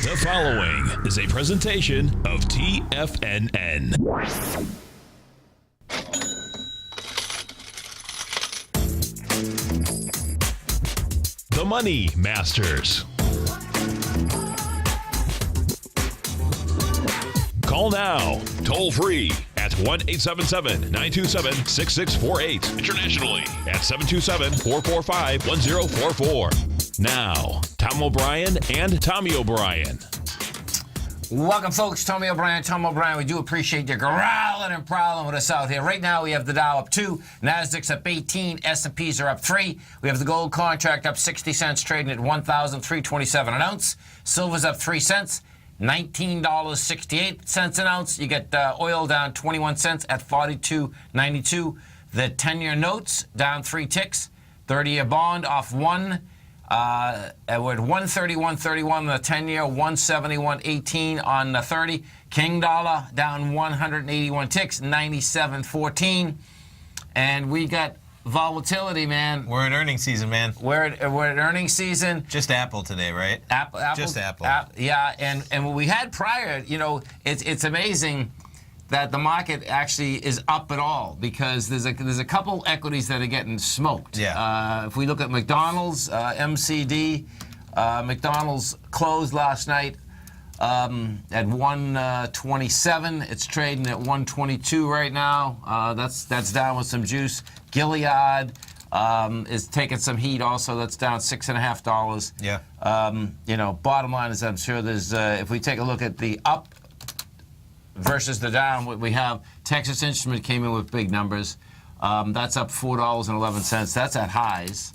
The following is a presentation of TFNN. The Money Masters. Call now, toll free at 1-877-927-6648. Internationally at 727-445-1044. Now, Tom O'Brien and Tommy O'Brien. Welcome, folks. Tommy O'Brien, Tom O'Brien. We do appreciate you growling and prowling with us out here. Right now, we have the Dow up 2, Nasdaq's up 18, S&Ps are up 3. We have the gold contract up 60 cents, trading at $1,327 an ounce. Silver's up 3 cents, $19.68 an ounce. You get oil down 21 cents at $42.92. The 10-year notes down 3 ticks. 30-year bond off 1. We're at 131.31 on the 10-year, 171.18 on the 30. King dollar down 181 ticks, 97.14. And we got volatility, man. We're in earnings season, man. We're at earnings season. Just Apple today, right? Apple. Just Apple. Yeah, and what we had prior, you know, it's amazing that the market actually is up at all because there's a couple equities that are getting smoked. Yeah. If we look at McDonald's, MCD, McDonald's closed last night at 127. It's trading at 122 right now. That's down with some juice. Gilead is taking some heat also. That's down $6.50. Yeah. You know, bottom line is I'm sure there's if we take a look at the up versus the down, what we have, Texas Instrument came in with big numbers. That's up $4.11. That's at highs.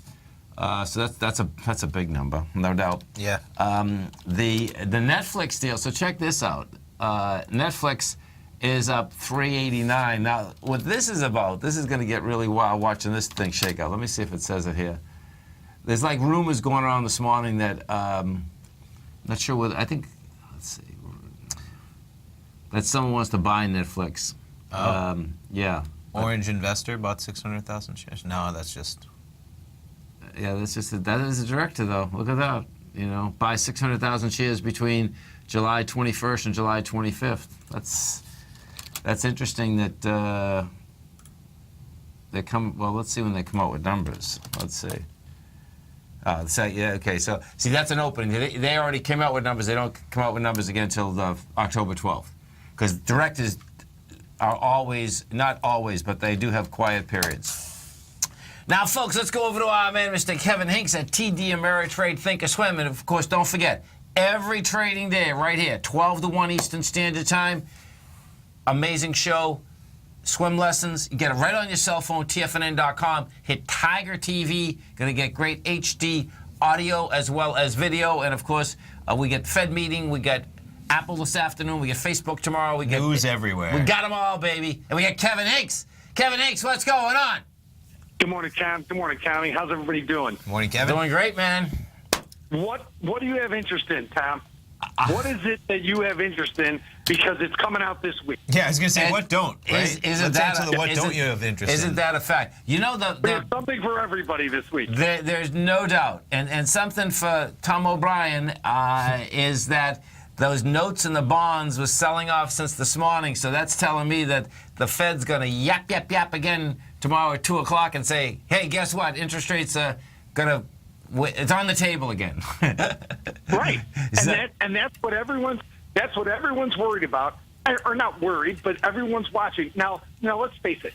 So that's a big number, no doubt. Yeah. The Netflix deal. So check this out. Netflix is up $3.89. Now, what this is about, this is going to get really wild watching this thing shake out. Let me see if it says it here. There's like rumors going around this morning that not sure whether let's see. That someone wants to buy Netflix. Oh. Yeah. Orange Investor bought 600,000 shares. No, that's just... Yeah, that is a director, though. Look at that. You know, buy 600,000 shares between July 21st and July 25th. That's interesting that they come... Well, let's see when they come out with numbers. Let's see. Yeah, okay. So, see, that's an opening. They already came out with numbers. They don't come out with numbers again until October 12th. Because directors are always, not always, but they do have quiet periods. Now, folks, let's go over to our man, Mr. Kevin Hinks at TD Ameritrade Thinkorswim. And, of course, don't forget, every trading day right here, 12 to 1 Eastern Standard Time, amazing show, swim lessons. You get it right on your cell phone, TFNN.com. Hit Tiger TV. Going to get great HD audio as well as video. And, of course, we get Fed meeting. We got Apple this afternoon. We get Facebook tomorrow. We get news everywhere. We got them all, baby. And we got Kevin Hinks. Kevin Hinks, what's going on? Good morning, Cam. Good morning, Tommy. How's everybody doing? Morning, Kevin. Doing great, man. What do you have interest in, Tom? What is it that you have interest in? Because it's coming out this week. Yeah, I was going to say, what don't, right? Isn't that what don't you have interest in? Isn't that a fact? You know, There's something for everybody this week. There's no doubt. And something for Tom O'Brien is that those notes and the bonds was selling off since this morning, so that's telling me that the Fed's going to yap again tomorrow at 2 o'clock and say, hey, guess what? Interest rates are going to, it's on the table again. Right. And that's what everyone's worried about. Or not worried, but everyone's watching. Now let's face it.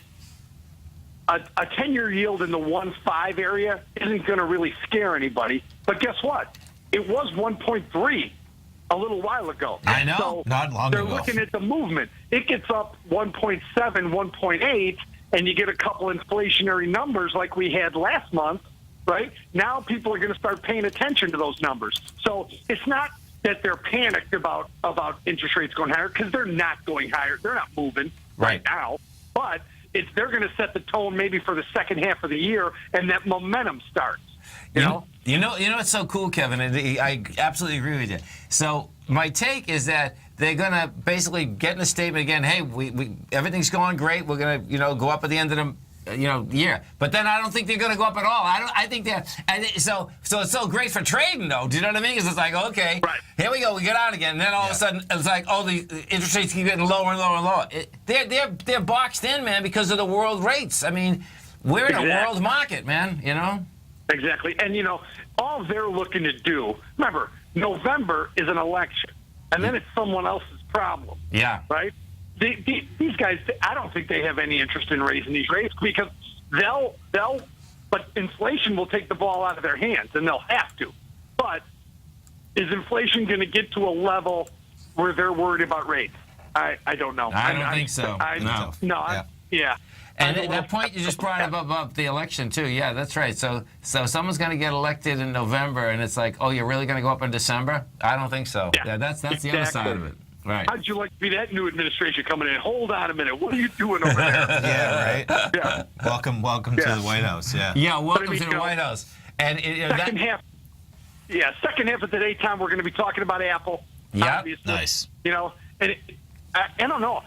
A 10-year yield in the 1.5 area isn't going to really scare anybody. But guess what? It was 1.3 a little while ago. I know. So not long ago. They're looking at the movement. It gets up 1.7, 1.8, and you get a couple inflationary numbers like we had last month, right? Now people are going to start paying attention to those numbers. So it's not that they're panicked about interest rates going higher, because they're not going higher. They're not moving right now. But they're going to set the tone maybe for the second half of the year, and that momentum starts. You know what's so cool, Kevin? And I absolutely agree with you. So my take is that they're going to basically get in a statement again. Hey, we everything's going great. We're going to go up at the end of year. But then I don't think they're going to go up at all. I think they're so it's so great for trading though. Do you know what I mean? Because it's like, okay, Right. here we go, we get out again. And then all of a sudden it's like, oh, the interest rates keep getting lower and lower and lower. They're boxed in, man, because of the world rates. I mean, we're in a Exactly. world market, man. You know. Exactly. And, all they're looking to do, remember, November is an election, and then it's someone else's problem, Yeah. right? These guys, I don't think they have any interest in raising these rates because but inflation will take the ball out of their hands, and they'll have to. But is inflation going to get to a level where they're worried about rates? I don't know. I don't think so. No. Yeah. And at that point, you just brought up about the election, too. Yeah, that's right. So someone's going to get elected in November, and it's like, oh, you're really going to go up in December? I don't think so. Yeah, That's the other side of it. Right. How'd you like to be that new administration coming in? Hold on a minute. What are you doing over there? Yeah, right. Yeah. Welcome to the White House. Yeah. Yeah, welcome mean, to the White House. And Second half of today, Tom, we're going to be talking about Apple. Yep. Obviously. Nice. And I don't know.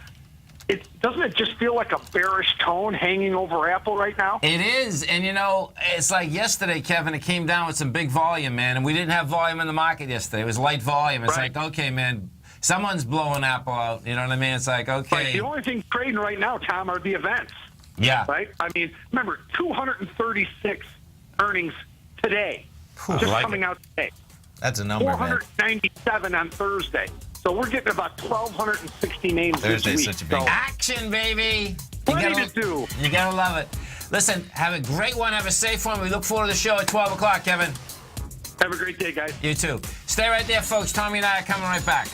Doesn't it just feel like a bearish tone hanging over Apple right now? It is. And, it's like yesterday, Kevin, it came down with some big volume, man. And we didn't have volume in the market yesterday. It was light volume. It's Right. like, okay, man, someone's blowing Apple out. You know what I mean? It's like, okay. Right. The only thing trading right now, Tom, are the events. Yeah. Right? I mean, remember, 236 earnings today. I Just like coming out today. That's a number, man. 497 on Thursday. So we're getting about 1,260 names Thursday's this week. such a big- Action, baby. Plenty to do. You gotta love it. Listen, have a great one. Have a safe one. We look forward to the show at 12 o'clock, Kevin. Have a great day, guys. You too. Stay right there, folks. Tommy and I are coming right back.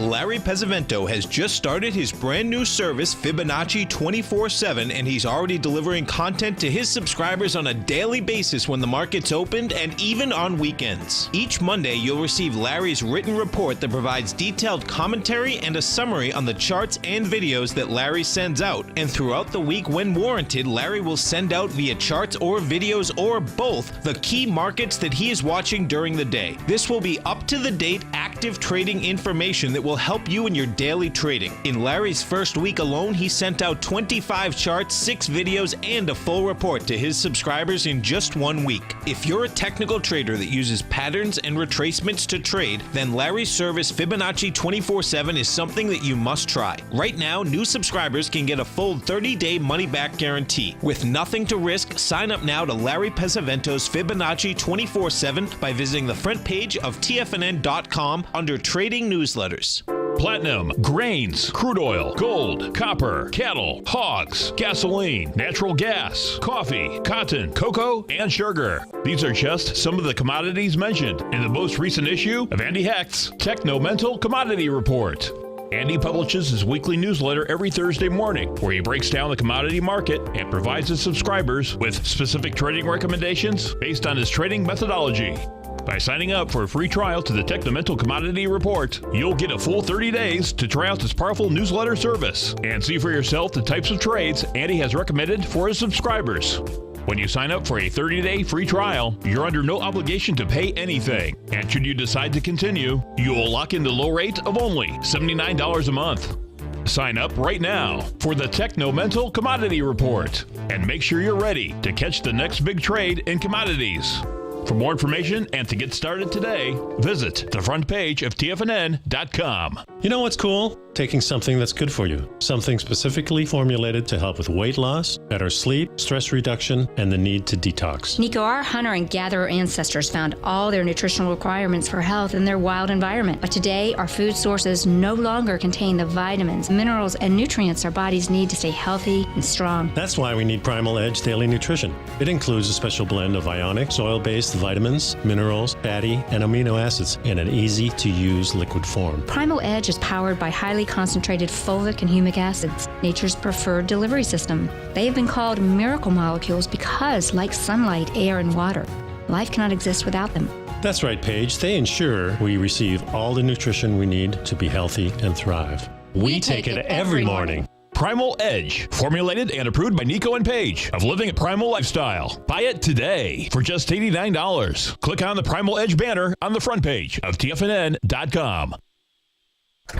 Larry Pesavento has just started his brand new service, Fibonacci 24/7, and he's already delivering content to his subscribers on a daily basis when the market's opened and even on weekends. Each Monday, you'll receive Larry's written report that provides detailed commentary and a summary on the charts and videos that Larry sends out. And throughout the week, when warranted, Larry will send out via charts or videos or both the key markets that he is watching during the day. This will be up-to-the-date, active trading information that will help you in your daily trading. In Larry's first week alone, he sent out 25 charts, 6 videos, and a full report to his subscribers in just 1 week. If you're a technical trader that uses patterns and retracements to trade, then Larry's service Fibonacci 24/7 is something that you must try. Right now, new subscribers can get a full 30-day money-back guarantee. With nothing to risk, sign up now to Larry Pesavento's Fibonacci 24/7 by visiting the front page of TFNN.com under Trading Newsletters. Platinum, grains, crude oil, gold, copper, cattle, hogs, gasoline, natural gas, coffee, cotton, cocoa, and sugar. These are just some of the commodities mentioned in the most recent issue of Andy Hecht's Techno-Mental Commodity Report. Andy publishes his weekly newsletter every Thursday morning, where he breaks down the commodity market and provides his subscribers with specific trading recommendations based on his trading methodology. By signing up for a free trial to the Techno-Mental Commodity Report, you'll get a full 30 days to try out this powerful newsletter service and see for yourself the types of trades Andy has recommended for his subscribers. When you sign up for a 30-day free trial, you're under no obligation to pay anything. And should you decide to continue, you will lock in the low rate of only $79 a month. Sign up right now for the Techno-Mental Commodity Report and make sure you're ready to catch the next big trade in commodities. For more information and to get started today, visit the front page of TFNN.com. You know what's cool? Taking something that's good for you. Something specifically formulated to help with weight loss, better sleep, stress reduction, and the need to detox. Nico, our hunter and gatherer ancestors found all their nutritional requirements for health in their wild environment. But today, our food sources no longer contain the vitamins, minerals, and nutrients our bodies need to stay healthy and strong. That's why we need Primal Edge Daily Nutrition. It includes a special blend of ionic, soil-based vitamins, minerals, fatty, and amino acids in an easy-to-use liquid form. Primal Edge is powered by highly concentrated fulvic and humic acids, nature's preferred delivery system. They have been called miracle molecules because, like sunlight, air, and water, life cannot exist without them. That's right, Paige. They ensure we receive all the nutrition we need to be healthy and thrive. We take it every morning. Primal Edge, formulated and approved by Nico and Paige of Living a Primal Lifestyle. Buy it today for just $89. Click on the Primal Edge banner on the front page of TFNN.com.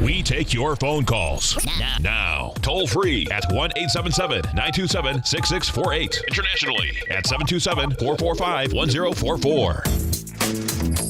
We take your phone calls now. Toll free at 1-877-927-6648. Internationally at 727-445-1044.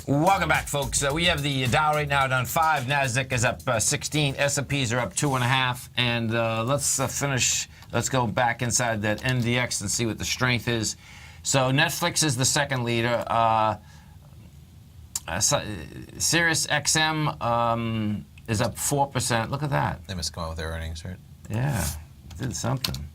Welcome back, folks. We have the Dow right now down 5. NASDAQ is up 16. S&Ps are up 2.5. And let's finish. Let's go back inside that NDX and see what the strength is. So Netflix is the second leader. Sirius XM is up 4%. Look at that. They must come out with their earnings, right? Yeah, did something.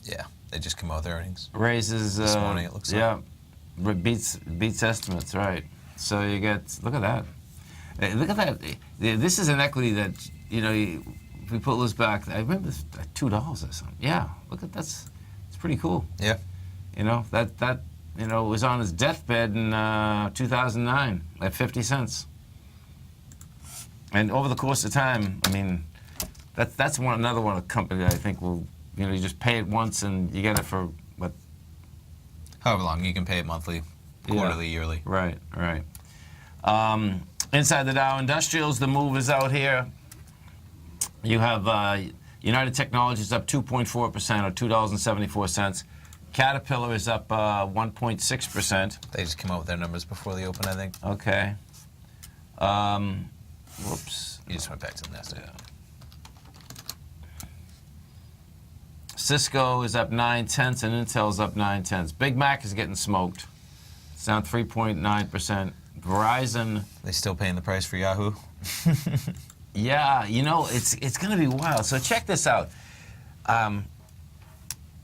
Yeah, they just come out with their earnings. Raises This morning, it looks like. Yeah, beats estimates, right? So you get, look at that. Look at that. This is an equity that, you know, if we put this back, I remember this at $2 or something. Yeah, look at that's it's pretty cool. Yeah. You know, that you know, was on his deathbed in 2009 at 50 cents. And over the course of time, I mean, that's another one of the company that I think will, you know, you just pay it once and you get it for what? However long. You can pay it monthly, quarterly, yearly. Right, right. Inside the Dow Industrials, the move is out here. You have United Technologies up 2.4% or $2.74. Caterpillar is up 1.6%. They just come out with their numbers before they open, I think. Okay. Whoops. You just went back to the Nasdaq. Yeah. Cisco is up 0.9 and Intel's up 0.9. Big Mac is getting smoked. It's down 3.9%. Verizon. They still paying the price for Yahoo? Yeah, you know, it's going to be wild. So check this out.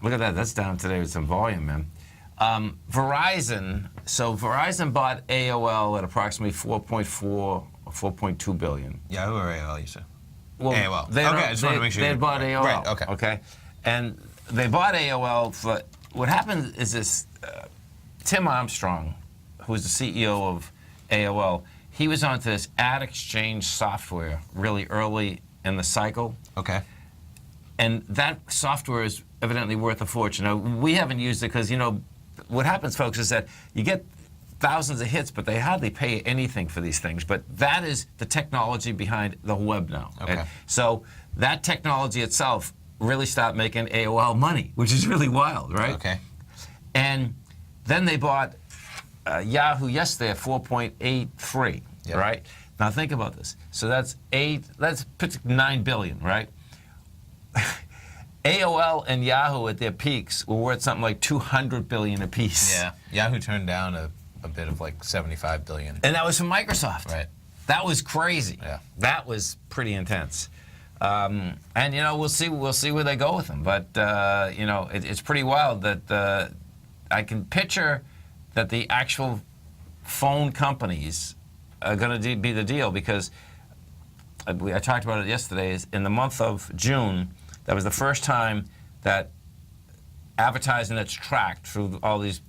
Look at that. That's down today with some volume, man. Verizon. So Verizon bought AOL at approximately 4.4 or 4.2 billion. Yahoo or AOL, you said? Well, AOL. They Okay, I just wanted to make sure. They had bought AOL. Right, okay. Okay. And they bought AOL for, what happened is this, Tim Armstrong, who's the CEO of AOL, he was onto this ad exchange software really early in the cycle. Okay. And that software is evidently worth a fortune. Now, we haven't used it because, you know, what happens, folks, is that you get thousands of hits, but they hardly pay anything for these things. But that is the technology behind the web now. Okay. And so that technology itself really stopped making AOL money, which is really wild, right? Okay. And then they bought Yahoo yesterday at 4.83, Yep. right? Now think about this. So that's put 9 billion, right? AOL and Yahoo at their peaks were worth something like 200 billion apiece. Yeah. Yahoo turned down a bit of like 75 billion. And that was from Microsoft. Right. That was crazy. Yeah. That was pretty intense. And you know, we'll see where they go with them. But you know, it's pretty wild that I can picture that the actual phone companies are going to be the deal, because I talked about it yesterday. Is in the month of June, that was the first time that advertising that's tracked through all these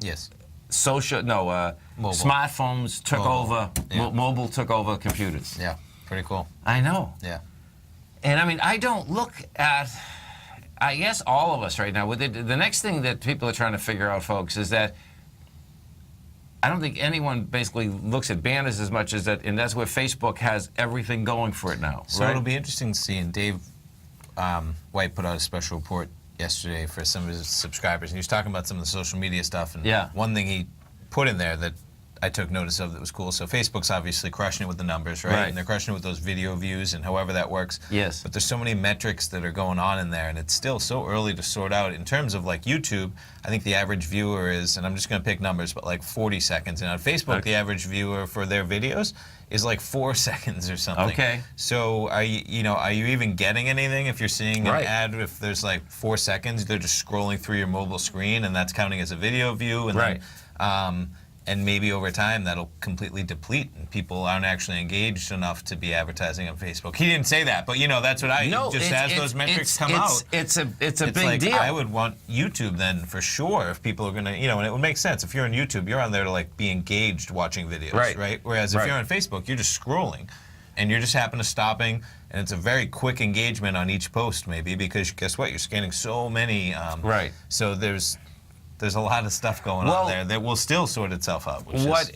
Yes. mobile. Smartphones took over. Yeah. Mobile took over computers. Yeah. Pretty cool. I know. Yeah. And I mean, I don't look at, I guess all of us right now, the next thing that people are trying to figure out, folks, is that I don't think anyone basically looks at banners as much as that, and that's where Facebook has everything going for it now. So right? it'll be interesting to see, and Dave White put out a special report yesterday for some of his subscribers, and he was talking about some of the social media stuff, and Yeah. one thing he put in there that I took notice of that was cool. So Facebook's obviously crushing it with the numbers, right? Right. And they're crushing it with those video views and however that works. Yes. But there's so many metrics that are going on in there, and it's still so early to sort out. In terms of like YouTube, I think the average viewer is, and I'm just going to pick numbers, but like 40 seconds. And on Facebook, the average viewer for their videos is like 4 seconds or something. Okay. So are you even getting anything if you're seeing an Right. ad? If there's like 4 seconds, they're just scrolling through your mobile screen, and that's counting as a video view. And Right. Then, And maybe over time that'll completely deplete, and people aren't actually engaged enough to be advertising on Facebook. He didn't say that, but that's what I just as those metrics come out. It's a big like, deal. I would want YouTube then for sure if people are gonna, and it would make sense if you're on YouTube, you're on there to like be engaged watching videos, right? Whereas if you're on Facebook, you're just scrolling, and you're just happen to stopping, and it's a very quick engagement on each post maybe because guess what? You're scanning so many. So there's a lot of stuff going on there that will still sort itself out.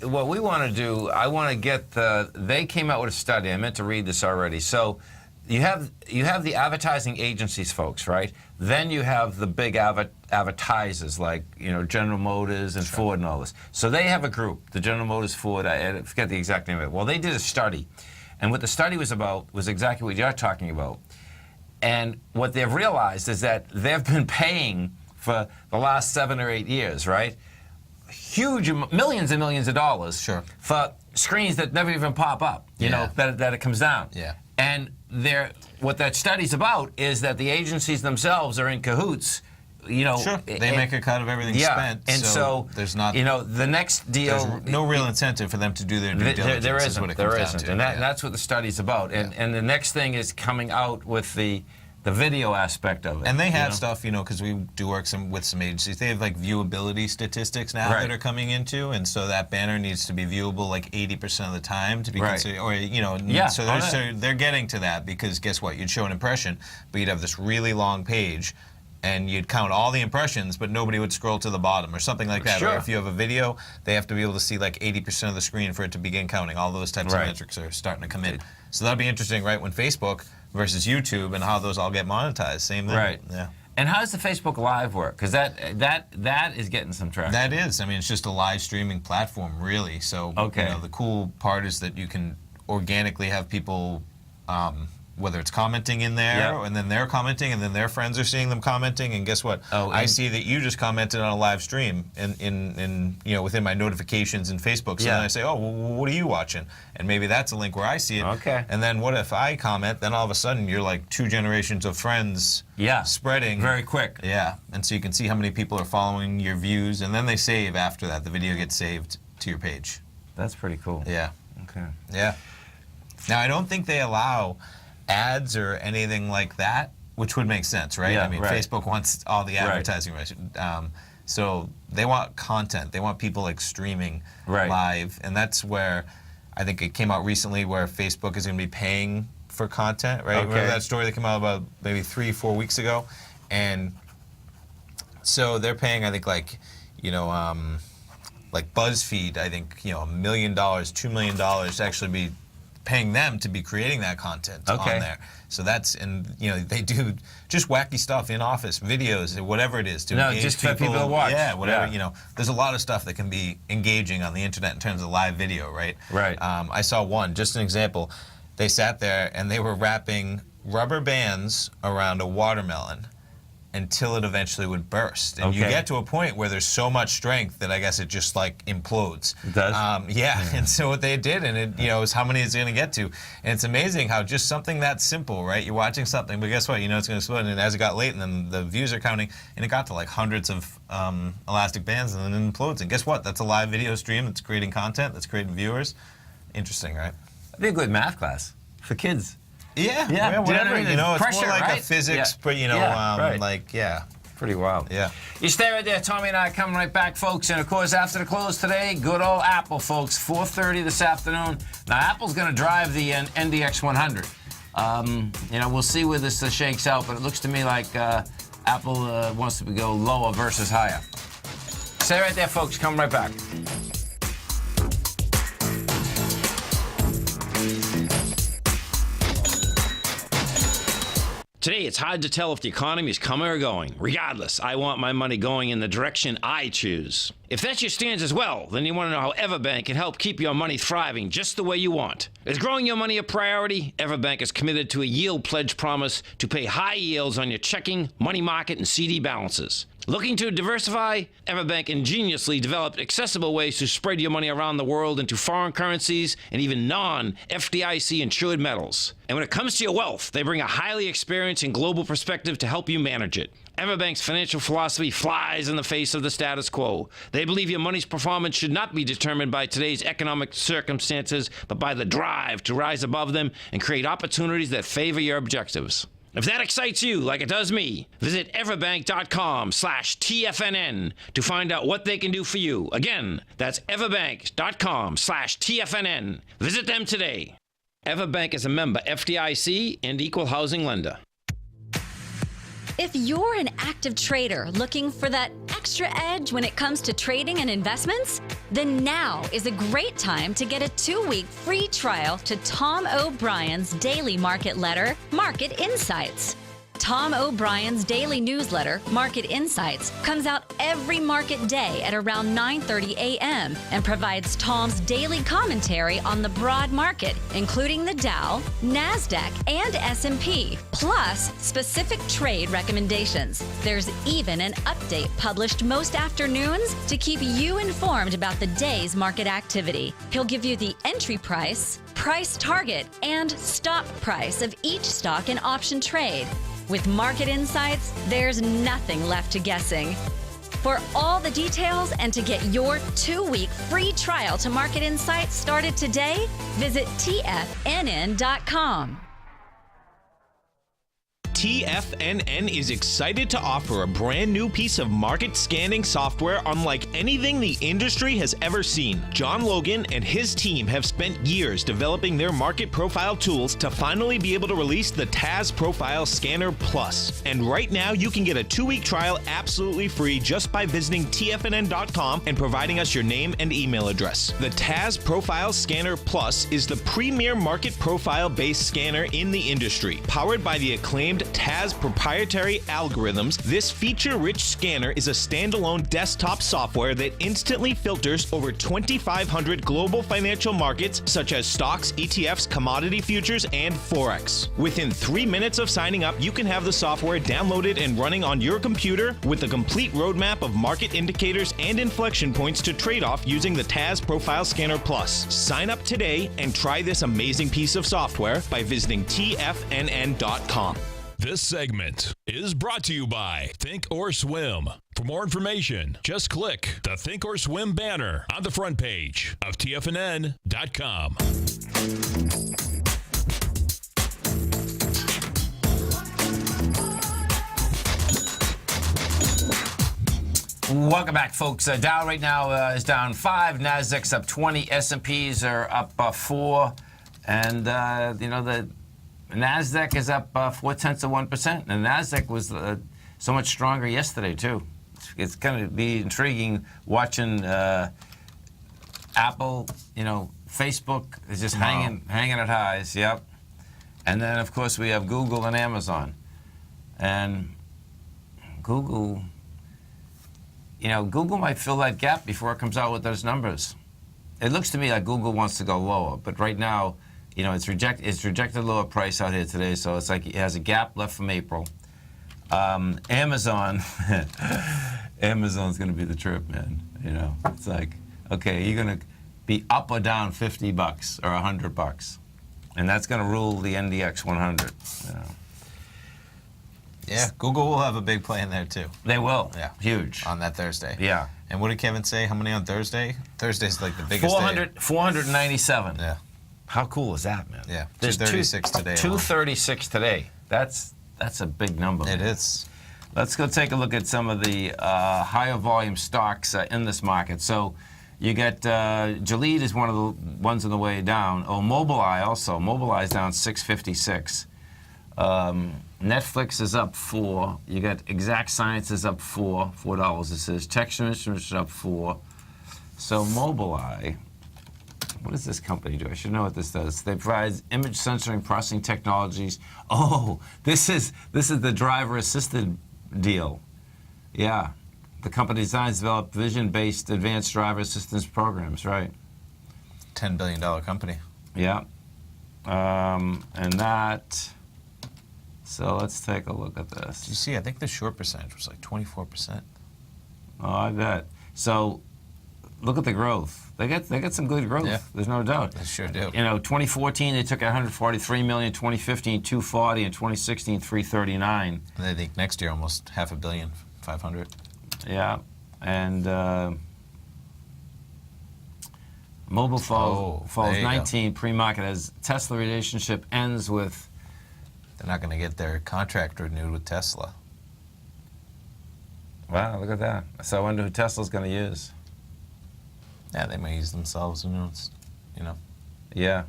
What we want to do, I want to get they came out with a study. I meant to read this already. So you have the advertising agencies folks, right? Then you have the big advertisers like General Motors and Ford and all this. So they have a group, the General Motors, Ford. I forget the exact name of it. Well, they did a study, and what the study was about was exactly what you're talking about. And what they've realized is that they've been paying for the last 7 or 8 years, right? Huge millions and millions of dollars for screens that never even pop up, that it comes down. Yeah. And what that study's about is that the agencies themselves are in cahoots, They make a cut of everything spent. And so there's not, the next deal. There's no real incentive for them to do their due diligence. There isn't. Is what it comes down to. And that's what the study's about. And the next thing is coming out with the video aspect of it. And they have stuff, because we do work with some agencies. They have like viewability statistics now that are coming into, and so that banner needs to be viewable like 80% of the time to be considered, or so they're getting to that because guess what? You'd show an impression, but you'd have this really long page, and you'd count all the impressions, but nobody would scroll to the bottom or something like that. Or if you have a video, they have to be able to see like 80% of the screen for it to begin counting. All those types of metrics are starting to come in. So that'll be interesting, right? When Facebook versus YouTube and how those all get monetized. Same thing. Right. Yeah. And how does the Facebook Live work? Because that is getting some traction. That is. I mean, it's just a live streaming platform, really. So the cool part is that you can organically have people, whether it's commenting in there, and then they're commenting, and then their friends are seeing them commenting, and guess what? I see that you just commented on a live stream in within my notifications in Facebook. So then I say, well, what are you watching? And maybe that's a link where I see it. Okay. And then what if I comment? Then all of a sudden you're like 2 generations of friends spreading very quick. Yeah, and so you can see how many people are following your views, and then they save after that. The video gets saved to your page. That's pretty cool. Yeah. Okay. Yeah. Now I don't think they allow ads or anything like that, which would make sense, right? Yeah, I mean, Facebook wants all the advertising, so they want content. They want people like streaming live, and that's where I think it came out recently where Facebook is going to be paying for content, right? Remember that story that came out about maybe 3-4 weeks ago, and so they're paying, I think, like BuzzFeed, I think, $1 million, $2 million to actually be paying them to be creating that content on there. So that's, and they do just wacky stuff in office, videos, whatever it is to engage just for people to watch. Yeah, whatever, there's a lot of stuff that can be engaging on the internet in terms of live video, right? Right. I saw one, just an example. They sat there and they were wrapping rubber bands around a watermelon until it eventually would burst. And you get to a point where there's so much strength that I guess it just like implodes. It does? And so what they did, and it is how many it's going to get to. And it's amazing how just something that simple, right? You're watching something, but guess what? It's going to explode. And as it got late, and then the views are counting, and it got to like hundreds of elastic bands, and then it implodes. And guess what? That's a live video stream that's creating content, that's creating viewers. Interesting, right? That'd be a good math class for kids. Yeah, whatever. It's pressure, more like right? a physics, but Pretty wild. Yeah. You stay right there. Tommy and I coming right back, folks. And of course, after the close today, good old Apple, folks. 4:30 this afternoon. Now, Apple's going to drive the NDX 100. We'll see where this shakes out, but it looks to me like Apple wants to go lower versus higher. Stay right there, folks. Coming right back. Today, it's hard to tell if the economy is coming or going. Regardless, I want my money going in the direction I choose. If that's your stance as well, then you want to know how Everbank can help keep your money thriving just the way you want. Is growing your money a priority? Everbank is committed to a yield pledge promise to pay high yields on your checking, money market, and CD balances. Looking to diversify? Everbank ingeniously developed accessible ways to spread your money around the world into foreign currencies and even non-FDIC insured metals. And when it comes to your wealth, they bring a highly experienced and global perspective to help you manage it. Everbank's financial philosophy flies in the face of the status quo. They believe your money's performance should not be determined by today's economic circumstances, but by the drive to rise above them and create opportunities that favor your objectives. If that excites you like it does me, visit everbank.com/TFNN to find out what they can do for you. Again, that's everbank.com/TFNN. Visit them today. Everbank is a member FDIC and equal housing lender. If you're an active trader looking for that extra edge when it comes to trading and investments, then now is a great time to get a 2-week free trial to Tom O'Brien's daily market letter, Market Insights. Tom O'Brien's daily newsletter, Market Insights, comes out every market day at around 9:30 a.m. and provides Tom's daily commentary on the broad market, including the Dow, NASDAQ, and S&P, plus specific trade recommendations. There's even an update published most afternoons to keep you informed about the day's market activity. He'll give you the entry price, price target, and stop price of each stock and option trade. With Market Insights, there's nothing left to guessing. For all the details and to get your 2-week free trial to Market Insights started today, visit TFNN.com. TFNN is excited to offer a brand new piece of market scanning software unlike anything the industry has ever seen. John Logan and his team have spent years developing their market profile tools to finally be able to release the Taz Profile Scanner Plus. And right now you can get a 2-week trial absolutely free just by visiting TFNN.com and providing us your name and email address. The Taz Profile Scanner Plus is the premier market profile based scanner in the industry. Powered by the acclaimed Taz proprietary algorithms, this feature-rich scanner is a standalone desktop software that instantly filters over 2,500 global financial markets such as stocks, ETFs, commodity futures, and Forex. Within 3 minutes of signing up, you can have the software downloaded and running on your computer with a complete roadmap of market indicators and inflection points to trade off using the Taz Profile Scanner Plus. Sign up today and try this amazing piece of software by visiting TFNN.com. This segment is brought to you by Think or Swim. For more information, just click the Think or Swim banner on the front page of TFNN.com. Welcome back, folks. Dow right now is down 5, Nasdaq's up 20, S&Ps are up 4, and the Nasdaq is up 0.4%, and Nasdaq was so much stronger yesterday too. It's going to be intriguing watching Apple. Facebook is just hanging at highs. Yep, and then of course we have Google and Amazon, and Google. Google might fill that gap before it comes out with those numbers. It looks to me like Google wants to go lower, but right now. It's rejected lower price out here today, so it's like it has a gap left from April. Amazon's going to be the trip, man. It's like, okay, you're going to be up or down $50 or $100, and that's going to rule the NDX 100. Yeah, Google will have a big play in there too. They will. Yeah, huge on that Thursday. Yeah. And what did Kevin say? How many on Thursday? Thursday's like the biggest 497. Yeah. How cool is that, man? Yeah, There's 236 today. 236 today. That's a big number. It is. Let's go take a look at some of the higher volume stocks in this market. So you get Gilead is one of the ones on the way down. Oh, Mobileye also. Mobileye is down 656. Netflix is up 4. You got Exact Sciences up $4. It says Texture Instruments is up 4. So Mobileye. What does this company do? I should know what this does. They provide image sensing processing technologies. Oh, this is the driver-assisted deal. Yeah. The company designs, develop vision-based advanced driver assistance programs, right? $10 billion company. Yeah. And that... So let's take a look at this. Did you see? I think the short percentage was like 24%. Oh, I bet. So, look at the growth. They get some good growth. Yeah. There's no doubt. They sure do. 2014 they took 143 million. 2015 240, and 2016 339. And I think next year almost 500 million, 500. Yeah, and Mobile falls there you 19 pre-market as Tesla relationship ends with. They're not going to get their contract renewed with Tesla. Wow, look at that. So I wonder who Tesla's going to use. Yeah, they may use themselves. Who knows? You know. Yeah.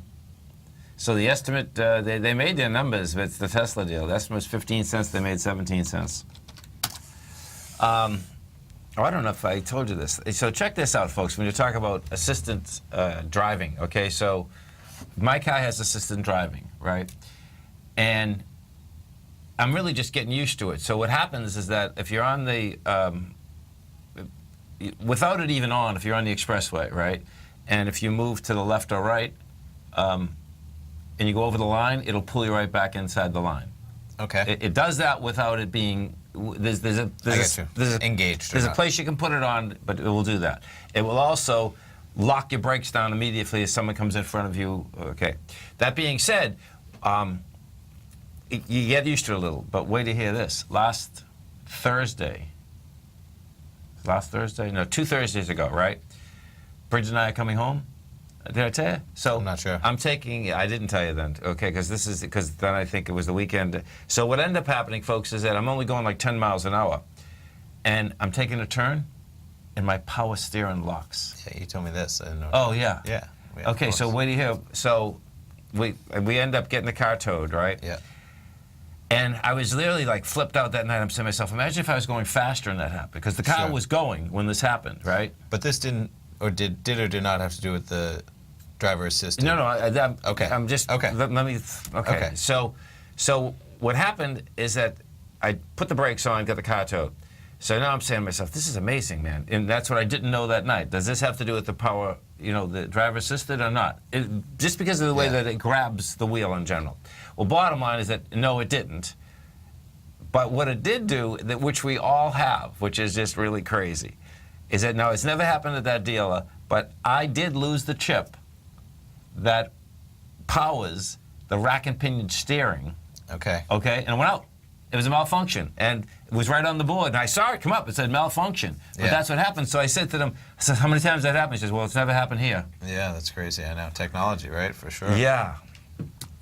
So the estimate, they made their numbers, but it's the Tesla deal. The estimate was 15 cents. They made 17 cents. I don't know if I told you this. So check this out, folks. When you talk about assistant driving, okay? So my car has assistant driving, right? And I'm really just getting used to it. So what happens is that if you're on the, without it even on, if you're on the expressway, right? And if you move to the left or right, and you go over the line, it'll pull you right back inside the line. Okay. It does that without it being. There's engaged. There's a place you can put it on, but it will do that. It will also lock your brakes down immediately as someone comes in front of you. Okay. That being said, you get used to it a little. But wait to hear this. Last Thursday. No, 2 Thursdays ago, right? Bridget and I are coming home. Did I tell you? So I'm not sure. I didn't tell you then, okay? Because then I think it was the weekend. So what ended up happening, folks, is that I'm only going like 10 miles an hour, and I'm taking a turn, and my power steering locks. Yeah, you told me this. I didn't know. Oh yeah. Yeah. Okay, so wait to hear. So we end up getting the car towed, right? Yeah. And I was literally like flipped out that night. I'm saying to myself, imagine if I was going faster and that happened, because the car was going when this happened, right? But this didn't, or did or did not have to do with the driver assistant? No. Okay. I'm just. Okay. Let me. Okay. Okay. So what happened is that I put the brakes on, got the car towed. So now I'm saying to myself, this is amazing, man. And that's what I didn't know that night. Does this have to do with the power, the driver assisted or not? Just because of the way that it grabs the wheel in general. Well, bottom line is that no, it didn't. But what it did do, which we all have, which is just really crazy, is that now it's never happened at that dealer, but I did lose the chip that powers the rack and pinion steering. Okay. Okay, and it went out. It was a malfunction, and it was right on the board. And I saw it come up. It said malfunction. But that's what happened. So I said to them, I said, how many times did that happen? He says, well, it's never happened here. Yeah, that's crazy. I know. Technology, right? For sure. Yeah.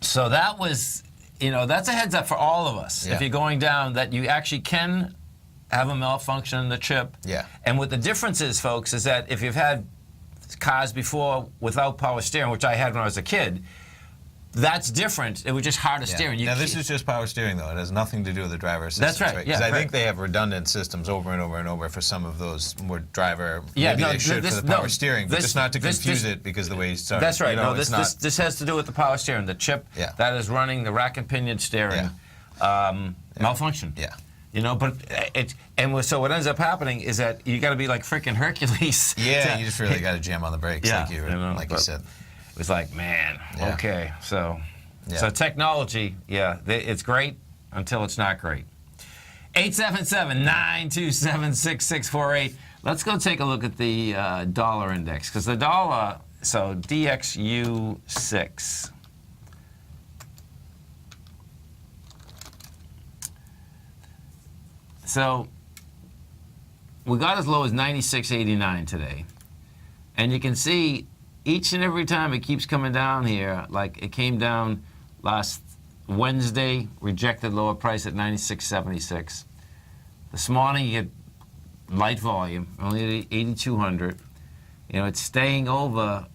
So that was, that's a heads up for all of us. Yeah. If you're going down, that you actually can have a malfunction in the chip. Yeah. And what the difference is, folks, is that if you've had cars before without power steering, which I had when I was a kid, that's different. It was just harder steering. Now, this is just power steering, though. It has nothing to do with the driver assistance. That's right. Because Yeah, I think they have redundant systems over and over and over for some of those more driver. Yeah, maybe no, they should this- for the power no, steering, but this- just not to this- confuse this- it because the way you start. That's right. No, it's this has to do with the power steering. The chip that is running the rack and pinion steering malfunction. Yeah. But so what ends up happening is that you got to be like freaking Hercules. Yeah, you just really got to jam on the brakes, like you said. It was like, man, Yeah. okay, so Yeah. technology, it's great until it's not great. 877-927-6648. Let's go take a look at the dollar index, because the dollar, so DXU6. So we got as low as 96.89 today. And you can see each and every time it keeps coming down here, like it came down last Wednesday, rejected lower price at 96.76. This morning you get light volume, only 8,200. It's staying over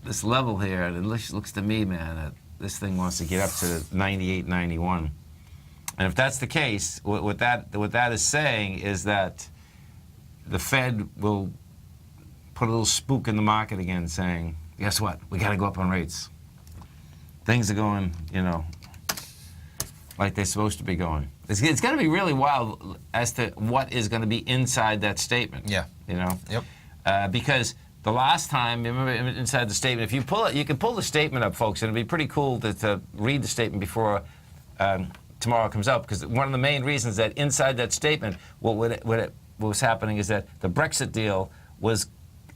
this level here, and it looks to me, man, that this thing wants to get up to 98.91. And if that's the case, what that is saying is that the Fed will put a little spook in the market again, saying, guess what? We got to go up on rates. Things are going, like they're supposed to be going. It's going to be really wild as to what is going to be inside that statement. Yeah. Yep. Because the last time, remember inside the statement, if you pull it, you can pull the statement up, folks, and it'd be pretty cool to read the statement before tomorrow comes out, because one of the main reasons that inside that statement, what what was happening is that the Brexit deal was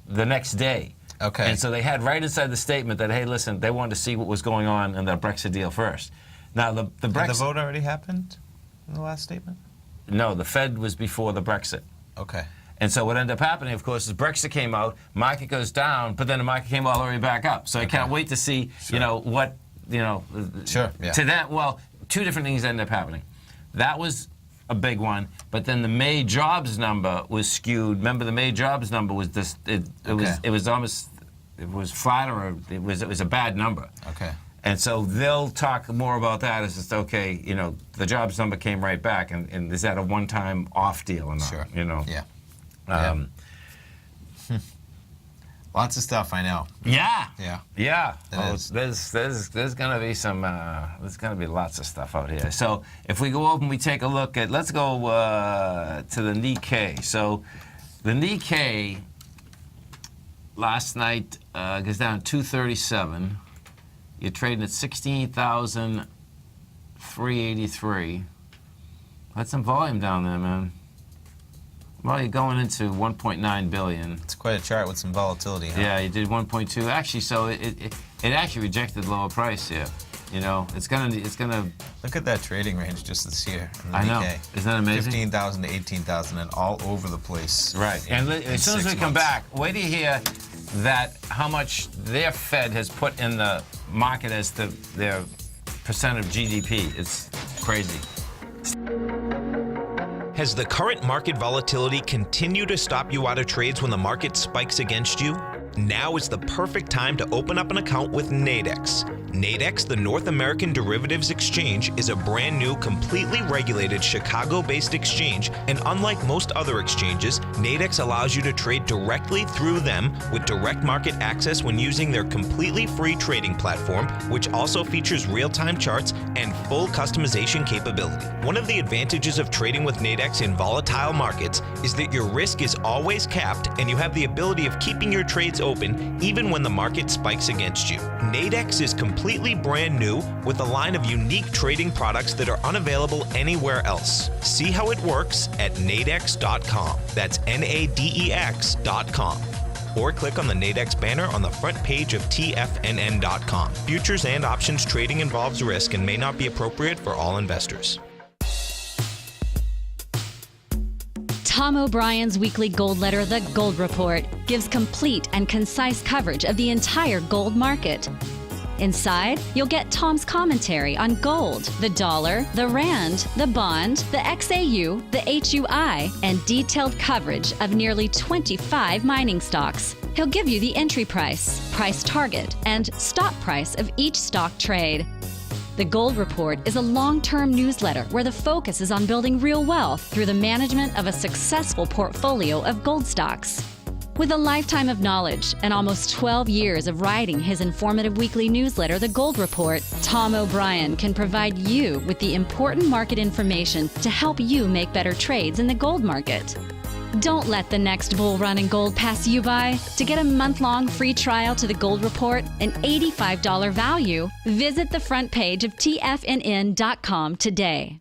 the next day. Okay. And so they had right inside the statement that, hey, listen, they wanted to see what was going on in the Brexit deal first. Now, the Brexit... Did the vote already happened in the last statement? No, the Fed was before the Brexit. Okay. And so what ended up happening, of course, is Brexit came out, market goes down, but then the market came all the way back up. So I can't wait to see, what, Sure, yeah. To that, well, two different things ended up happening. That was a big one, but then the May jobs number was skewed. Remember, the May jobs number was this. It was almost, it was flat, or it was a bad number. Okay. And so they'll talk more about that as just, okay, the jobs number came right back, and is that a one-time off deal or not? Sure. Yeah. Lots of stuff, I know. Yeah. Yeah. Yeah. It is. There's gonna be there's gonna be lots of stuff out here. So if we go over and we take a look at, let's go to the Nikkei. So the Nikkei last night goes down 237. You're trading at 16,383. That's some volume down there, man. Well, you're going into 1.9 billion. It's quite a chart with some volatility, huh? Yeah, you did 1.2. Actually, so it actually rejected lower price here. It's gonna. Look at that trading range just this year in the I know. Nikkei. Isn't that amazing? 15,000 to 18,000 and all over the place. Right. And as soon as we come back, wait to hear that how much their Fed has put in the market as to their percent of GDP. It's crazy. Has the current market volatility continued to stop you out of trades when the market spikes against you? Now is the perfect time to open up an account with Nadex. Nadex, the North American Derivatives Exchange, is a brand new, completely regulated Chicago-based exchange, and unlike most other exchanges, Nadex allows you to trade directly through them with direct market access when using their completely free trading platform, which also features real-time charts and full customization capability. One of the advantages of trading with Nadex in volatile markets is that your risk is always capped and you have the ability of keeping your trades open even when the market spikes against you. Nadex is completely brand new with a line of unique trading products that are unavailable anywhere else. See how it works at nadex.com. That's NADEX.com. Or click on the Nadex banner on the front page of TFNN.com. Futures and options trading involves risk and may not be appropriate for all investors. Tom O'Brien's weekly gold letter, The Gold Report, gives complete and concise coverage of the entire gold market. Inside, you'll get Tom's commentary on gold, the dollar, the rand, the bond, the XAU, the HUI, and detailed coverage of nearly 25 mining stocks. He'll give you the entry price, price target, and stop price of each stock trade. The Gold Report is a long-term newsletter where the focus is on building real wealth through the management of a successful portfolio of gold stocks. With a lifetime of knowledge and almost 12 years of writing his informative weekly newsletter, The Gold Report, Tom O'Brien can provide you with the important market information to help you make better trades in the gold market. Don't let the next bull run in gold pass you by. To get a month-long free trial to The Gold Report, an $85 value, visit the front page of TFNN.com today.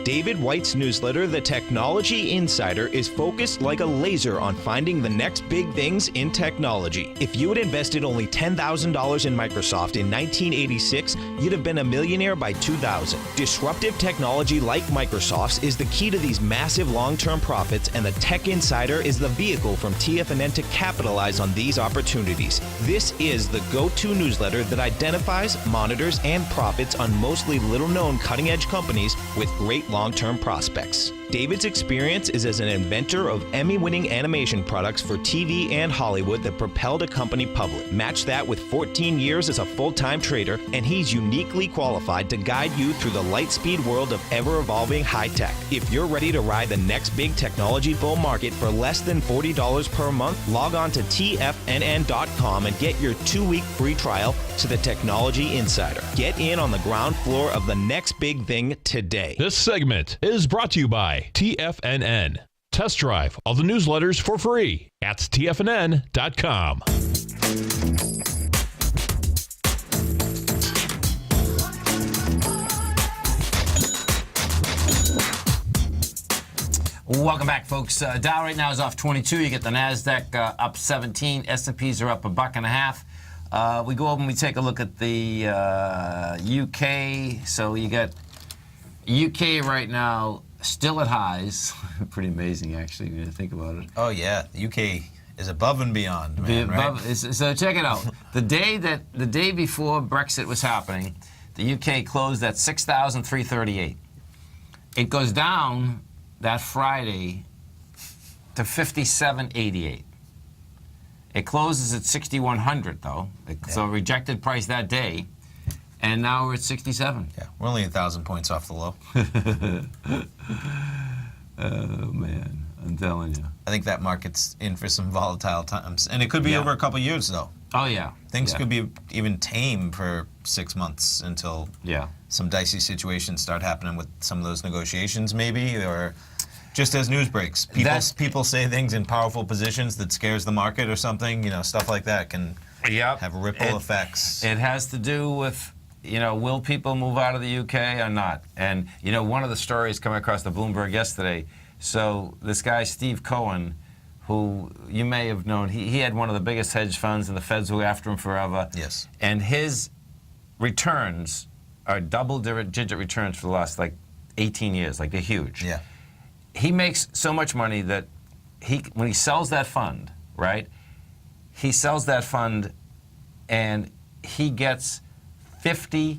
David White's newsletter, The Technology Insider, is focused like a laser on finding the next big things in technology. If you had invested only $10,000 in Microsoft in 1986, you'd have been a millionaire by 2000. Disruptive technology like Microsoft's is the key to these massive long-term profits, and the Tech Insider is the vehicle from TFNN to capitalize on these opportunities. This is the go-to newsletter that identifies, monitors, and profits on mostly little-known cutting-edge companies with great long-term prospects. David's experience is as an inventor of Emmy-winning animation products for TV and Hollywood that propelled a company public. Match that with 14 years as a full-time trader, and he's uniquely qualified to guide you through the light-speed world of ever-evolving high-tech. If you're ready to ride the next big technology bull market for less than $40 per month, log on to TFNN.com and get your 2-week free trial to the Technology Insider. Get in on the ground floor of the next big thing today. This segment is brought to you by TFNN. Test drive all the newsletters for free at TFNN.com. Welcome back, folks. Dow right now is off 22. You get the Nasdaq up 17. S&Ps are up $1.50. We go over and we take a look at the UK. So you got UK right now still at highs. Pretty amazing, actually, when you think about it. Oh yeah, the UK is above and beyond, man. Right? So check it out. The day before Brexit was happening, the UK closed at 6,338. It goes down that Friday to 57.88. It closes at 6,100 though. So rejected price that day, and now we're at 67. Yeah, we're only 1,000 points off the low. Oh man, I'm telling you. I think that market's in for some volatile times, and it could be over a couple years though. Oh yeah. Things could be even tame for 6 months until some dicey situations start happening with some of those negotiations, maybe, or just as news breaks. People say things in powerful positions that scares the market or something. You know, stuff like that can have ripple effects. It has to do with, you know, will people move out of the UK or not? And, you know, one of the stories coming across the Bloomberg yesterday, so this guy, Steve Cohen, who you may have known, he had one of the biggest hedge funds, and the Feds were after him forever. Yes. And his returns are double-digit returns for the last, like, 18 years. Like, they're huge. Yeah. He makes so much money that when he sells that fund, right, he sells that fund and he gets 50%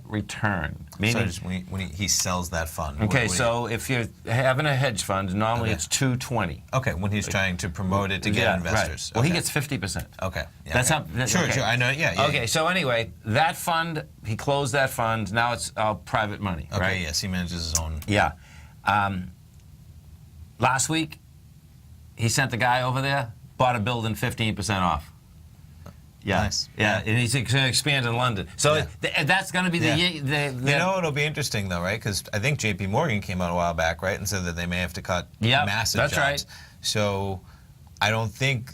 return. Meaning, so when he sells that fund. Okay, so if you're having a hedge fund, normally it's 220. Okay, when he's trying to promote it to get investors. Right. Well, he gets 50%. Okay. Yeah, That's how. Sure, I know. Yeah. Okay, so anyway, that fund, he closed that fund. Now it's all private money. Okay. Right? Yes, he manages his own. Yeah. Last week, he sent the guy over there, bought a building 15% off. Yeah, nice. Yeah, and he's going to expand in London. So that's going to be the You know, it'll be interesting though, right? Because I think J.P. Morgan came out a while back, right, and said that they may have to cut massive that's jobs. Right. So I don't think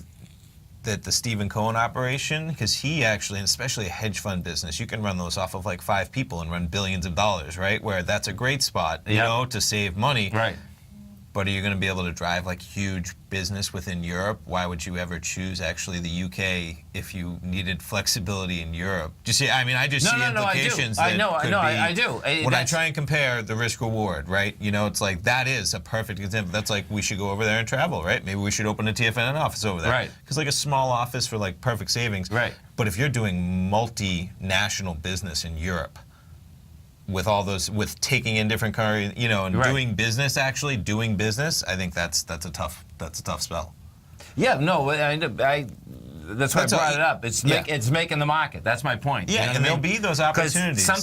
that the Stephen Cohen operation, because he actually, and especially a hedge fund business, you can run those off of like 5 people and run billions of dollars, right? Where that's a great spot, you know, to save money. Right. But are you going to be able to drive like huge business within Europe? Why would you ever choose actually the UK if you needed flexibility in Europe? Do you see? I mean, I just see implications. I do. When I try and compare the risk reward, right? You know, it's like that is a perfect example. That's like we should go over there and travel, right? Maybe we should open a TFNN office over there, right? Because like a small office for like perfect savings, right? But if you're doing multinational business in Europe, with all those, with taking in different currency, you know, and doing business, actually doing business, I think that's a tough spell. Yeah, no, that's why I brought it up. It's making the market. That's my point. Yeah, you know and there'll be those opportunities. I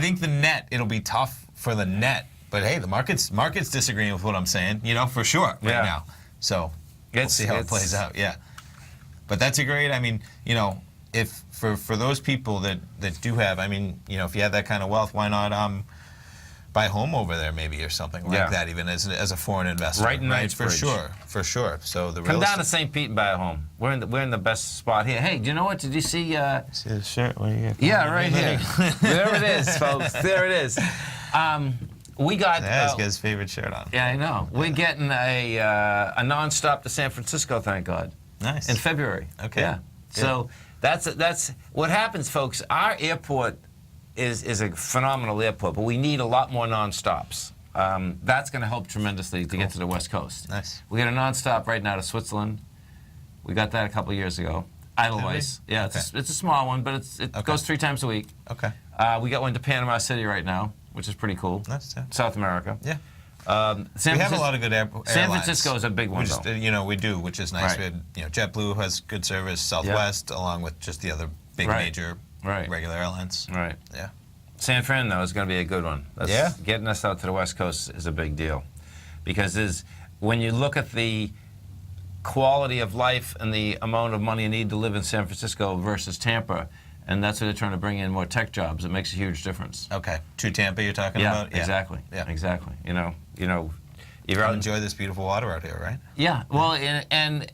think the net, it'll be tough for the net, but hey, the market's disagreeing with what I'm saying, you know, for sure right now. So we'll see how it plays out. Yeah, but that's a great. I mean, you know, if for those people that do have, I mean, you know, if you have that kind of wealth, why not buy a home over there maybe or something like that, even as a foreign investor. Right in Knightsbridge. For sure. So the come down to St. Pete and buy a home. We're in the best spot here. Hey, do you know what? Did you see? See the shirt? Yeah, right here. There it is, folks. There it is. We got. Yeah, he's got his favorite shirt on. Yeah, I know. We're getting a nonstop to San Francisco. Thank God. Nice. In February. Okay. Yeah. Good. So that's what happens, folks. Our airport is a phenomenal airport, but we need a lot more nonstops. That's going to help tremendously to get to the West Coast. Nice. We got a nonstop right now to Switzerland. We got that a couple of years ago. Edelweiss. Yeah, it's a small one, but it goes 3 times a week. Okay. We got one to Panama City right now, which is pretty cool. Nice. Yeah. South America. Yeah. We have a lot of good airlines. San Francisco is a big one, though. You know, we do, which is nice. Right. We had, you know, JetBlue has good service, Southwest, along with just the other big major regular airlines. Right. Yeah. San Fran, though, is going to be a good one. Getting us out to the West Coast is a big deal. Because when you look at the quality of life and the amount of money you need to live in San Francisco versus Tampa, and that's where they're trying to bring in more tech jobs, it makes a huge difference. Okay. To Tampa you're talking about? Yeah, exactly. Yeah. Exactly. You know, you enjoy this beautiful water out here, right? Yeah. Well, and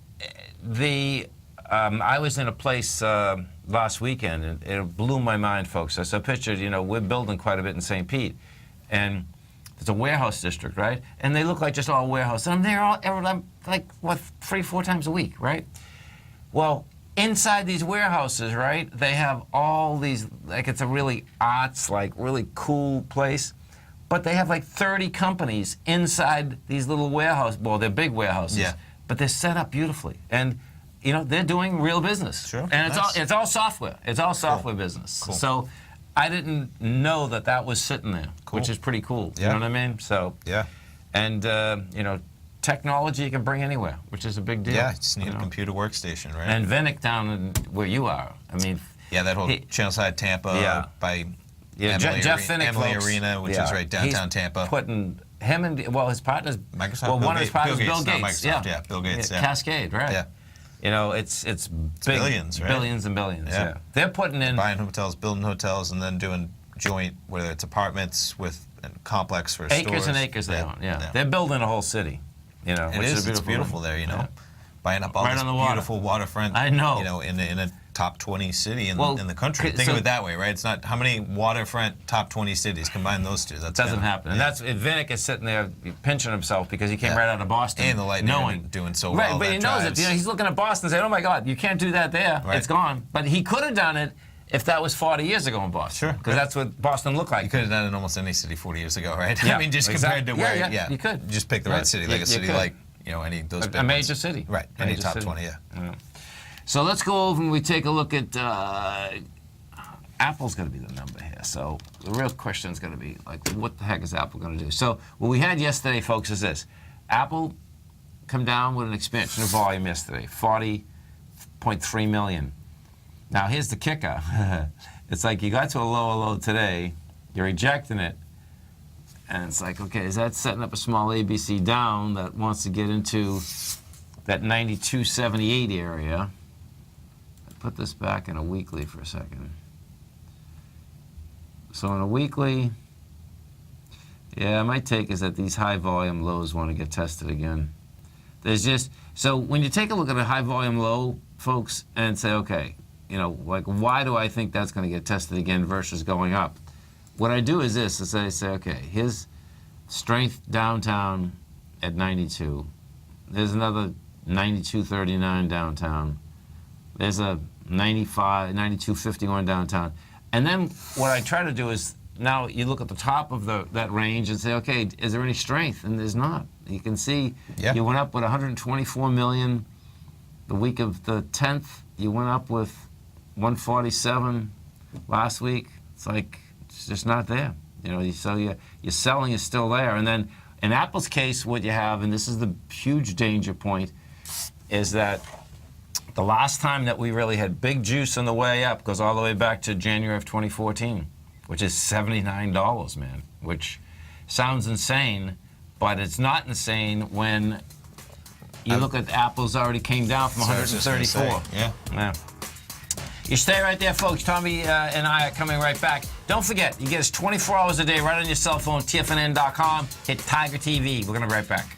I was in a place last weekend, and it blew my mind, folks. So I pictured, we're building quite a bit in St. Pete, and There's a warehouse district, right? And they look like just all warehouse. And I'm there like 3-4 times a week, right? Well, inside these warehouses, right, they have all these, like it's a really arts, like really cool place. But they have like 30 companies inside these little warehouses. Well, they're big warehouses. Yeah. But they're set up beautifully. And, you know, they're doing real business. Sure. And Nice. it's all software. It's all software business. Cool. So I didn't know that was sitting there, Cool. which is pretty cool. Yeah. You know what I mean? So, Yeah. and, you know, technology you can bring anywhere, which is a big deal. Yeah, you just need you a know? computer workstation, right? And Vinnick down in where you are. I mean, yeah, that whole Channelside Tampa Yeah. by yeah, Emily, Jeff Vinnick, Emily folks, Arena, which yeah, is right downtown he's Tampa. Putting him and, well, his partner's, Microsoft, well, Bill one of his Gates- partners, Bill Bill Gates, not Gates. Microsoft, yeah, Bill Gates, yeah. Cascade, right? Yeah. You know, it's big. billions, right? Billions and billions, Yeah. yeah. They're putting in, Buying hotels, building hotels, and then doing joint, whether it's apartments with a complex for acres stores. and acres they own, yeah. They're building a whole city, you know, It which is. is a It's beautiful there, you know. Yeah. Buying up all Right this on the water. beautiful waterfront. I know. You know, in a top 20 city in the country. c- Think so- of it that way, right? It's not how many waterfront top 20 cities combine those two. That Doesn't happen. And that's Vinnick is sitting there pinching himself because he came right out of Boston. And the Lightning are knowing doing so right, well but that he knows drives- it. You know, he's looking at Boston and saying, "Oh my God, you can't do that there. Right. It's gone." But he could have done it if that was 40 years ago in Boston. Sure. Because that's what Boston looked like. You could have done it in almost any city 40 years ago, right? Yeah, I mean, just exactly. compared to where, Yeah, you could. Just pick the right city, like You a city could. like, you know, any of those big a major ones. city. Right, any Major top city. 20, yeah. So let's go over and we take a look at Apple's going to be the number here. So the real question is going to be, like, what the heck is Apple going to do? So what we had yesterday, folks, is this. Apple come down with an expansion of volume yesterday, 40.3 million. Now, here's the kicker. It's like you got to a lower low today, you're rejecting it, and it's like, okay, is that setting up a small ABC down that wants to get into that 92.78 area? Put this back in a weekly for a second. So in a weekly, yeah, my take is that these high volume lows want to get tested again. There's just, so when you take a look at a high volume low, folks, and say, okay, you know, like, why do I think that's going to get tested again versus going up? What I do is this, is I say, okay, here's strength downtown at 92. There's another 92.39 downtown. There's a 92.51 downtown. And then what I try to do is, now you look at the top of that range and say, okay, is there any strength? And there's not. You can see you went up with 124 million the week of the 10th. You went up with 147 last week. It's like, it's just not there. You know, so your selling is still there. And then in Apple's case, what you have, and this is the huge danger point, is that the last time that we really had big juice on the way up goes all the way back to January of 2014, which is $79, man, which sounds insane, but it's not insane when you look at Apple's already came down from 134. Yeah. You stay right there, folks. Tommy and I are coming right back. Don't forget, you get us 24 hours a day right on your cell phone, TFNN.com. Hit Tiger TV. We're going to be right back.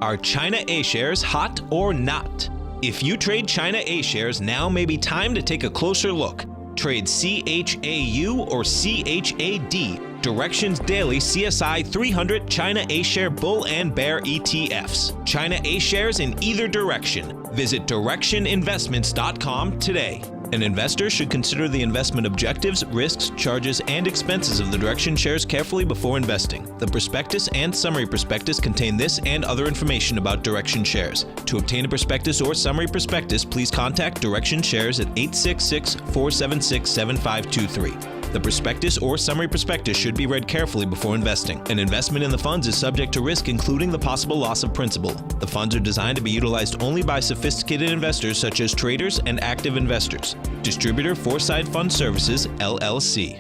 Are China A shares hot or not? If you trade China A shares, now may be time to take a closer look. Trade CHAU or CHAD, Directions Daily CSI 300 China A share bull and bear ETFs. China A shares in either direction. Visit directioninvestments.com today. An investor should consider the investment objectives, risks, charges, and expenses of the Direction shares carefully before investing. The prospectus and summary prospectus contain this and other information about Direction shares. To obtain a prospectus or summary prospectus, please contact Direction shares at 866-476-7523. The prospectus or summary prospectus should be read carefully before investing. An investment in the funds is subject to risk, including the possible loss of principal. The funds are designed to be utilized only by sophisticated investors such as traders and active investors. Distributor Foreside Fund Services, LLC.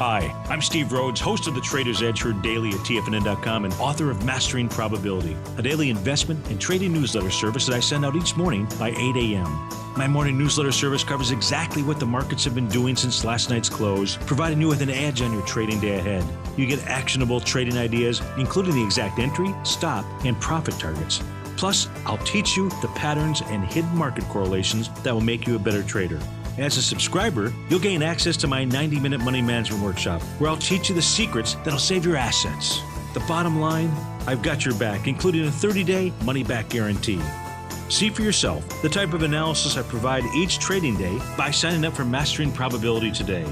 Hi, I'm Steve Rhodes, host of the Trader's Edge heard daily at TFNN.com and author of Mastering Probability, a daily investment and trading newsletter service that I send out each morning by 8 a.m. My morning newsletter service covers exactly what the markets have been doing since last night's close, providing you with an edge on your trading day ahead. You get actionable trading ideas, including the exact entry, stop, and profit targets. Plus, I'll teach you the patterns and hidden market correlations that will make you a better trader. As a subscriber, you'll gain access to my 90-minute money management workshop, where I'll teach you the secrets that'll save your assets. The bottom line, I've got your back, including a 30-day money-back guarantee. See for yourself the type of analysis I provide each trading day by signing up for Mastering Probability today.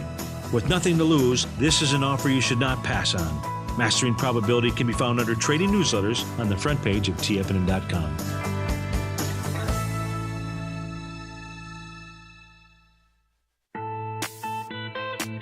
With nothing to lose, this is an offer you should not pass on. Mastering Probability can be found under Trading Newsletters on the front page of TFNN.com.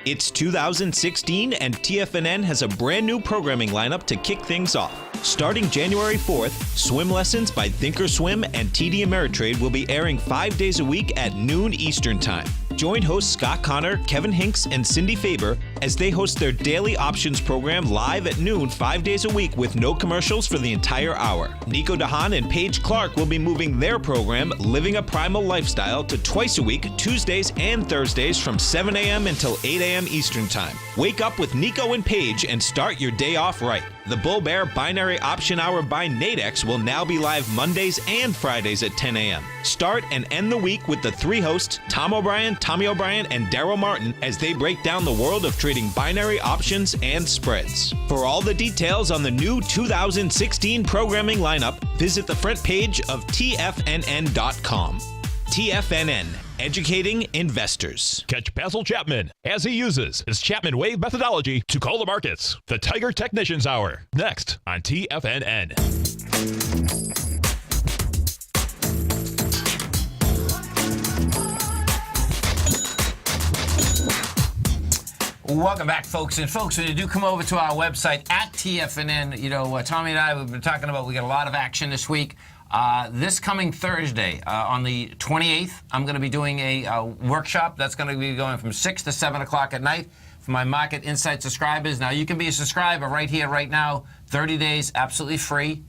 It's 2016 and TFNN has a brand new programming lineup to kick things off. Starting January 4th, Swim Lessons by Thinkorswim and TD Ameritrade will be airing 5 days a week at noon Eastern Time. Join hosts Scott Connor, Kevin Hinks, and Cindy Faber as they host their daily options program live at noon 5 days a week with no commercials for the entire hour. Nico DeHaan and Paige Clark will be moving their program, Living a Primal Lifestyle, to twice a week, Tuesdays and Thursdays from 7 a.m. until 8 a.m. Eastern Time. Wake up with Nico and Paige and start your day off right. The Bull Bear Binary Option Hour by Nadex will now be live Mondays and Fridays at 10 a.m. Start and end the week with the three hosts, Tom O'Brien, Tommy O'Brien, and Daryl Martin, as they break down the world of trading binary options and spreads. For all the details on the new 2016 programming lineup, visit the front page of TFNN.com. TFNN, educating investors. Catch Basil Chapman as he uses his Chapman Wave methodology to call the markets. The Tiger Technicians Hour, next on TFNN. Welcome back, folks. And folks, when you do come over to our website at TFNN, you know, Tommy and I, we've been talking about, we got a lot of action this week. This coming Thursday, on the 28th, I'm going to be doing a workshop that's going to be going from 6 to 7 o'clock at night for my Market Insight subscribers. Now, you can be a subscriber right here, right now, 30 days, absolutely free.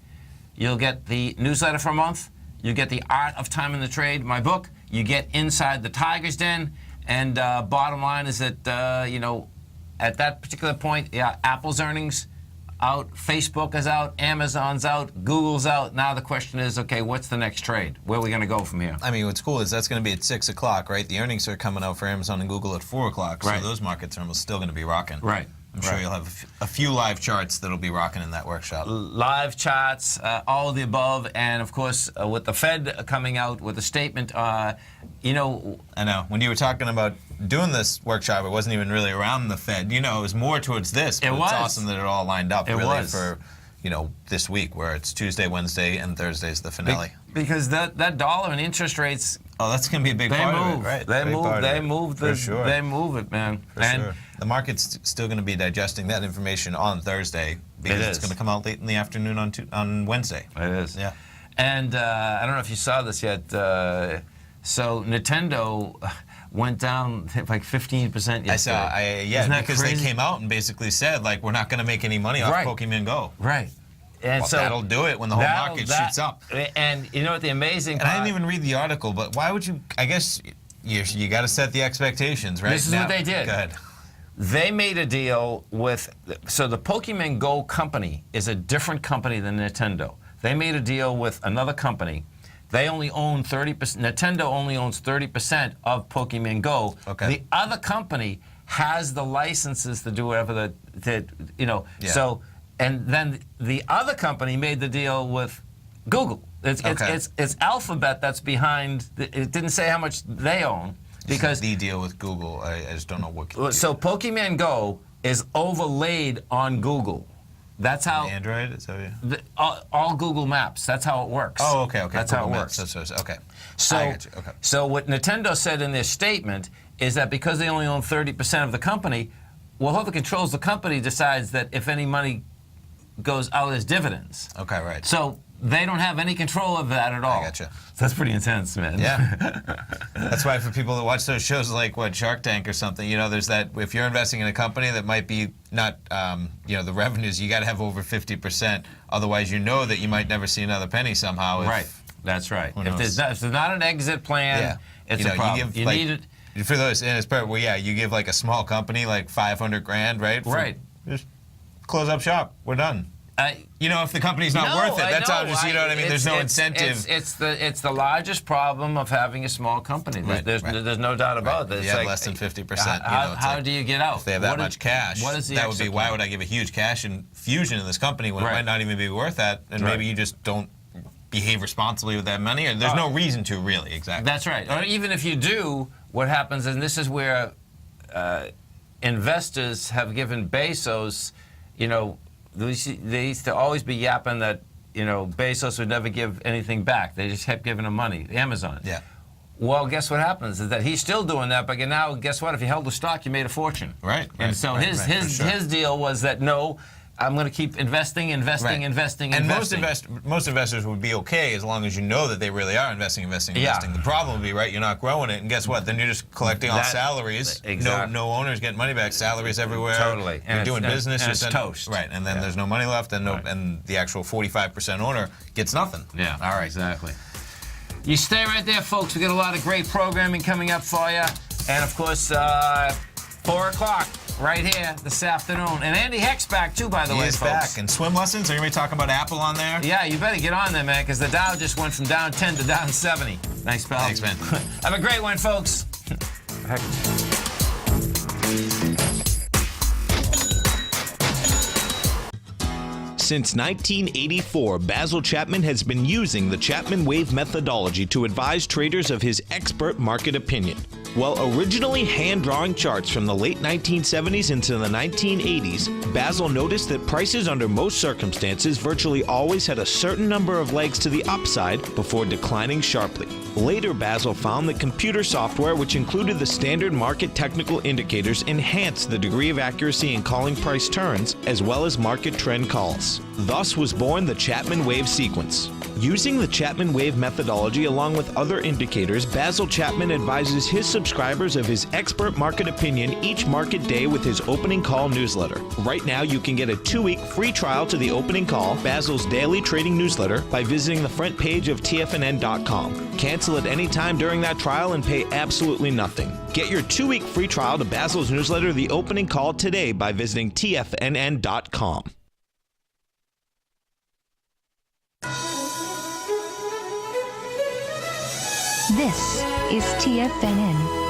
You'll get the newsletter for a month. You get the Art of Time in the Trade, my book. You get Inside the Tiger's Den. And bottom line is that, you know, at that particular point, yeah, Apple's earnings out, Facebook is out, Amazon's out, Google's out. Now the question is, okay, what's the next trade? Where are we going to go from here? I mean, what's cool is that's going to be at 6 o'clock, right? The earnings are coming out for Amazon and Google at 4 o'clock, right. So those markets are almost still going to be rocking. Right. I'm sure you'll have a few live charts that'll be rocking in that workshop. Live charts, all of the above, and of course, with the Fed coming out with a statement, you know. I know. When you were talking about doing this workshop, it wasn't even really around the Fed. You know, it was more towards this. But it's awesome that it all lined up for, you know, this week, where it's Tuesday, Wednesday, and Thursday's the finale. Because that dollar and interest rates. Oh, that's going to be a big part of it, right? They move it, man. For sure. The market's still going to be digesting that information on Thursday because it's going to come out late in the afternoon on Wednesday. It is. Yeah. And I don't know if you saw this yet. So Nintendo went down like 15% yesterday. I saw. Because they came out and basically said, like, we're not going to make any money off Pokemon Go. Right. And well, so that'll do it when the whole market shoots up. And you know what the amazing part? I didn't even read the article, but why would you? I guess you got to set the expectations, right? This is what they did. Go ahead. They made a deal with, so the Pokemon Go company is a different company than Nintendo. They made a deal with another company. They only own 30%. Nintendo only owns 30% of Pokemon Go. Okay. The other company has the licenses to do whatever you know. Yeah. So, and then the other company made the deal with Google. It's Alphabet that's behind. It didn't say how much they own. Because the deal with Google, I just don't know what. So Pokemon Go is overlaid on Google. That's how. Android? Is that all Google Maps. That's how it works. Oh, okay. That's Google how it works. Okay. So, I got you. Okay. So what Nintendo said in their statement is that because they only own 30% of the company, well, whoever controls the company decides that if any money goes out as dividends. Okay, right. So they don't have any control of that at all. I gotcha. That's pretty intense, man. Yeah. That's why for people that watch those shows like Shark Tank or something, you know, there's that, if you're investing in a company that might be not, you know, the revenues, you got to have over 50%. Otherwise, you know that you might never see another penny somehow. That's right. Who If knows? there's not an exit plan, it's You know, a problem. you give, You like, need it. for those, and it's part, well, yeah, you give like a small company like $500,000, right? Right. Just close up shop. We're done. You know, if the company's not No, worth it, I that's know. how just, you know what I mean? There's no incentive. It's the largest problem of having a small company. There's no doubt about it. You It's have like, less than 50%. How do you get out? If they have that much cash, what is the that would be, exit why plan? would I give a huge cash infusion in this company when it might not even be worth that? And maybe you just don't behave responsibly with that money, or there's no reason to, really. Exactly. That's right. Or even if you do, what happens, and this is where investors have given Bezos, you know, they used to always be yapping that, you know, Bezos would never give anything back. They just kept giving him money. Amazon. Yeah. Well, guess what happens is that he's still doing that, but now guess what? If you held the stock, you made a fortune. Right. And so his deal was that no, I'm going to keep investing. And most investors would be okay as long as you know that they really are investing. The problem would be, right, you're not growing it, and guess what? Then you're just collecting all salaries. Exactly. No owners getting money back. Salaries everywhere. Totally. You're doing business. And it's toast. Right, and then there's no money left, and and the actual 45% owner gets nothing. Yeah. All right. Exactly. You stay right there, folks. We got a lot of great programming coming up for you, and of course, 4 o'clock. Right here this afternoon. And Andy Heck's back, too, by the way, He is folks. back. And swim lessons? Are you going to be talking about Apple on there? Yeah, you better get on there, man, because the Dow just went from down 10 to down 70. Thanks, pal. Thanks, man. Have a great one, folks. Since 1984, Basil Chapman has been using the Chapman Wave methodology to advise traders of his expert market opinion. While originally hand-drawing charts from the late 1970s into the 1980s, Basil noticed that prices under most circumstances virtually always had a certain number of legs to the upside before declining sharply. Later, Basil found that computer software, which included the standard market technical indicators, enhanced the degree of accuracy in calling price turns, as well as market trend calls. Thus was born the Chapman Wave sequence. Using the Chapman Wave methodology along with other indicators, Basil Chapman advises his subscribers of his expert market opinion each market day with his opening call newsletter. Right now, you can get a 2-week free trial to the opening call, Basil's daily trading newsletter, by visiting the front page of TFNN.com. Cancel at any time during that trial and pay absolutely nothing. Get your 2-week free trial to Basil's newsletter, The Opening Call, today by visiting TFNN.com. This is TFNN.